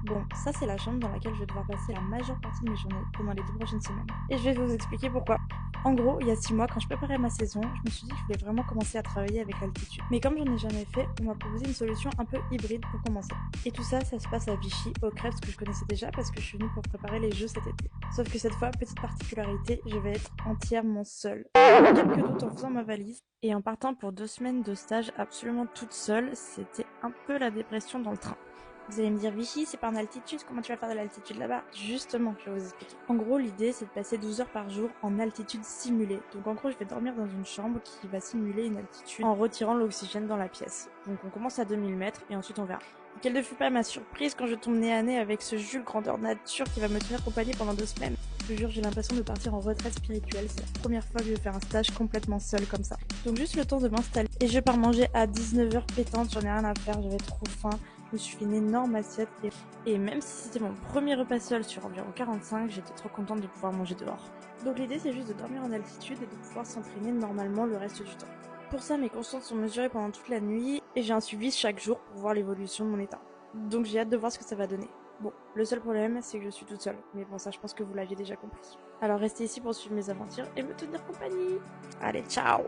Bon, ça c'est la chambre dans laquelle je vais devoir passer la majeure partie de mes journées pendant les 2 prochaines semaines. Et je vais vous expliquer pourquoi. En gros, il y a 6 mois, quand je préparais ma saison, je me suis dit que je voulais vraiment commencer à travailler avec l'altitude. Mais comme j'en ai jamais fait, on m'a proposé une solution un peu hybride pour commencer. Et tout ça, ça se passe à Vichy, au Crèves, que je connaissais déjà parce que je suis venue pour préparer les jeux cet été. Sauf que cette fois, petite particularité, je vais être entièrement seule. J'ai eu quelques doutes en faisant ma valise, et en partant pour 2 semaines de stage absolument toute seule, c'était un peu la dépression dans le train. Vous allez me dire, Vichy, c'est pas en altitude, comment tu vas faire de l'altitude là-bas? Justement, je vais vous expliquer. En gros, l'idée, c'est de passer 12 heures par jour en altitude simulée. Donc en gros, je vais dormir dans une chambre qui va simuler une altitude en retirant l'oxygène dans la pièce. Donc on commence à 2000 mètres et ensuite on verra. Et quelle ne fut pas ma surprise quand je tombe nez à nez avec ce Jules grandeur nature qui va me tenir compagnie pendant 2 semaines. Je vous jure, j'ai l'impression de partir en retraite spirituelle. C'est la première fois que je vais faire un stage complètement seul comme ça. Donc juste le temps de m'installer. Et je pars manger à 19 h pétante, j'en ai rien à faire, j'avais trop faim. Je me suis fait une énorme assiette et même si c'était mon premier repas seul sur environ 45, j'étais trop contente de pouvoir manger dehors. Donc l'idée c'est juste de dormir en altitude et de pouvoir s'entraîner normalement le reste du temps. Pour ça, mes constantes sont mesurées pendant toute la nuit et j'ai un suivi chaque jour pour voir l'évolution de mon état. Donc j'ai hâte de voir ce que ça va donner. Bon, le seul problème, c'est que je suis toute seule. Mais bon, ça, je pense que vous l'aviez déjà compris. Alors restez ici pour suivre mes aventures et me tenir compagnie. Allez, ciao!